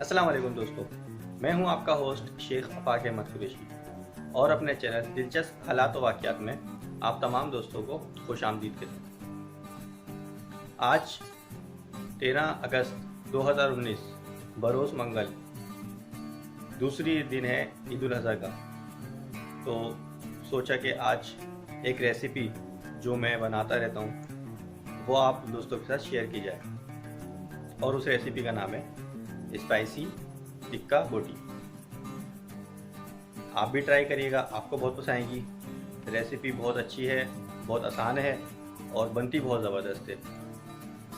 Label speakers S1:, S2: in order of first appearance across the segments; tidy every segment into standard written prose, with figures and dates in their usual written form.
S1: अस्सलाम वालेकुम दोस्तों, मैं हूं आपका होस्ट शेख अफाक अहमद कुरैशी और अपने चैनल दिलचस्प हालात व वाक़यात में आप तमाम दोस्तों को खुशामदीद कहते हैं। आज 13 अगस्त 2019 बरोज़ मंगल, दूसरी दिन है ईद उल अज़हा का। तो सोचा कि आज एक रेसिपी जो मैं बनाता रहता हूँ वो आप दोस्तों के साथ शेयर की जाए और उस रेसिपी का नाम है स्पाइसी टिक्का बोटी। आप भी ट्राई करिएगा, आपको बहुत पसंद आएगी। रेसिपी बहुत अच्छी है, बहुत आसान है और बनती बहुत ज़बरदस्त है।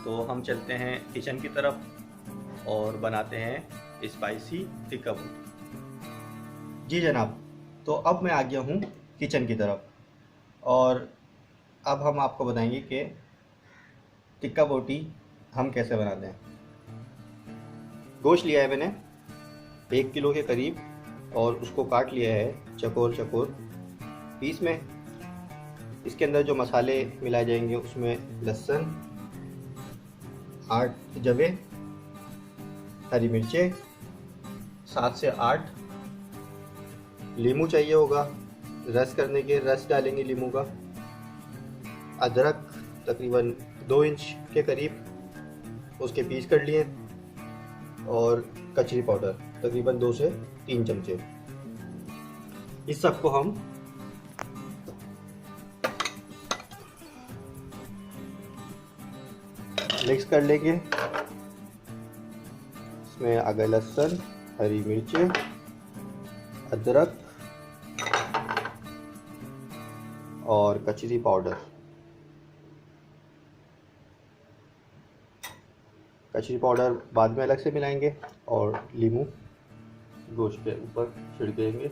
S1: तो हम चलते हैं किचन की तरफ और बनाते हैं स्पाइसी टिक्का बोटी। जी जनाब, तो अब मैं आ गया हूँ किचन की तरफ और अब हम आपको बताएंगे कि टिक्का बोटी हम कैसे बनाते हैं। गोश्त लिया है मैंने 1 किलो के करीब और उसको काट लिया है चकोर चकोर पीस में। इसके अंदर जो मसाले मिलाए जाएंगे उसमें लहसुन 8 जवे, हरी मिर्चें 7 से 8, लीमू चाहिए होगा रस करने के, रस डालेंगे लीमू का, अदरक तकरीबन 2 इंच के करीब उसके पीस कर लिए और कचरी पाउडर तकरीबन 2 से 3 चमचे। इस सब को हम मिक्स कर लेंगे। इसमें आ गया लहसुन, हरी मिर्चें, अदरक और कचरी पाउडर। कचरी पाउडर बाद में अलग से मिलाएंगे और लीमू गोश्त के ऊपर छिड़केंगे।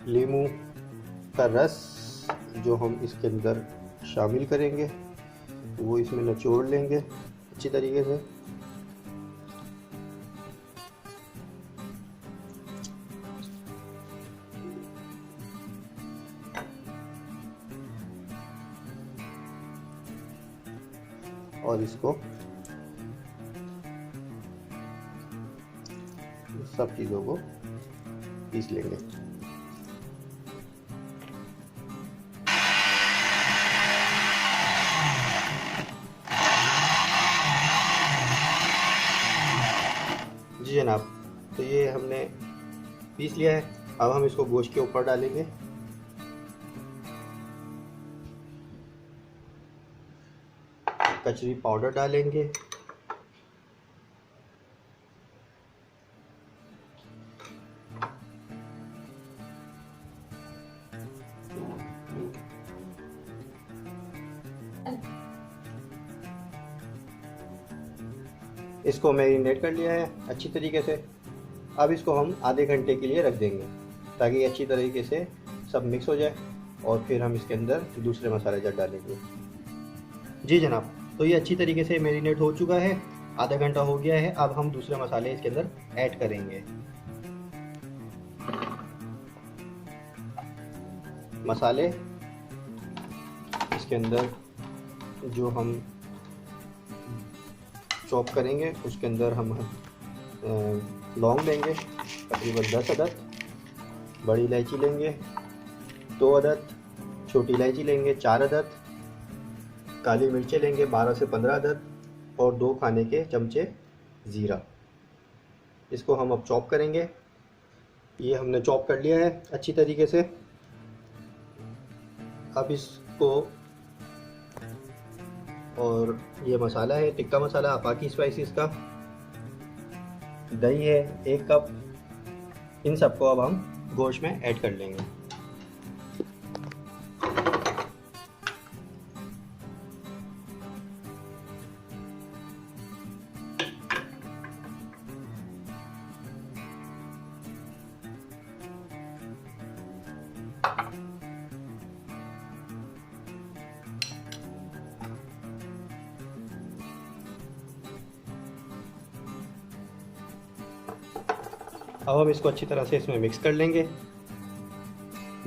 S1: लीमू का रस जो हम इसके अंदर शामिल करेंगे वो इसमें निचोड़ लेंगे अच्छी तरीके से। और इसको सब चीज़ों को पीस लेंगे। जी जनाब, तो ये हमने पीस लिया है। अब हम इसको गोश्त के ऊपर डालेंगे। कचरी पाउडर डालेंगे, इसको मैरिनेट कर लिया है अच्छी तरीके से। अब इसको हम आधे घंटे के लिए रख देंगे ताकि अच्छी तरीके से सब मिक्स हो जाए और फिर हम इसके अंदर दूसरे मसाले जब डालेंगे। जी जनाब, तो ये अच्छी तरीके से मैरिनेट हो चुका है, आधा घंटा हो गया है। अब हम दूसरे मसाले इसके अंदर ऐड करेंगे। मसाले इसके अंदर जो हम चॉप करेंगे उसके अंदर हम लौंग लेंगे तकरीबन 10 अदद, बड़ी इलायची लेंगे 2 अदद, छोटी इलायची लेंगे 4 अदद, काली मिर्चें लेंगे 12 से 15 अदद और 2 खाने के चमचे ज़ीरा। इसको हम अब चॉप करेंगे। ये हमने चॉप कर लिया है अच्छी तरीके से। अब इसको, और ये मसाला है टिक्का मसाला अफाकी स्पाइसेस का, दही है 1 कप, इन सबको अब हम गोश्त में ऐड कर लेंगे। अब हम इसको अच्छी तरह से इसमें मिक्स कर लेंगे।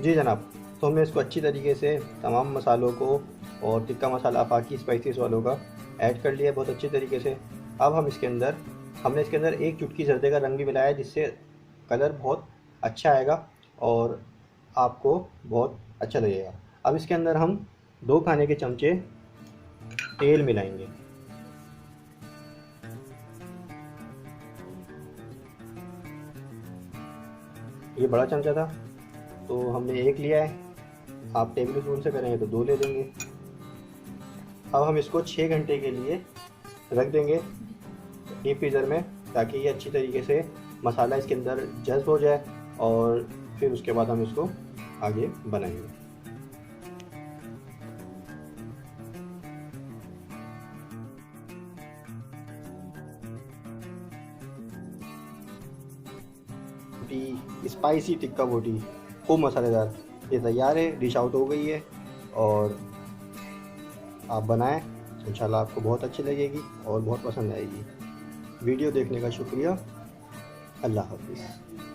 S1: जी जनाब, तो हमने इसको अच्छी तरीके से तमाम मसालों को और टिक्का मसाला अफाकी स्पाइसेस वालों का ऐड कर लिया बहुत अच्छी तरीके से। अब हमने इसके अंदर एक चुटकी जर्दे का रंग भी मिलाया है, जिससे कलर बहुत अच्छा आएगा और आपको बहुत अच्छा लगेगा। अब इसके अंदर हम 2 खाने के चमचे तेल मिलाएंगे। ये बड़ा चमचा था तो हमने 1 लिया है, आप टेबल स्पून से करेंगे तो 2 ले लेंगे। अब हम इसको 6 घंटे के लिए रख देंगे डीप फ्रीज़र में, ताकि ये अच्छी तरीके से मसाला इसके अंदर जज़्ब हो जाए और फिर उसके बाद हम इसको आगे बनाएंगे। स्पाइसी टिक्का बोटी खूब मसालेदार ये तैयार है, डिश आउट हो गई है और आप बनाएं, इंशाल्लाह आपको बहुत अच्छी लगेगी और बहुत पसंद आएगी। वीडियो देखने का शुक्रिया। अल्लाह हाफिज़।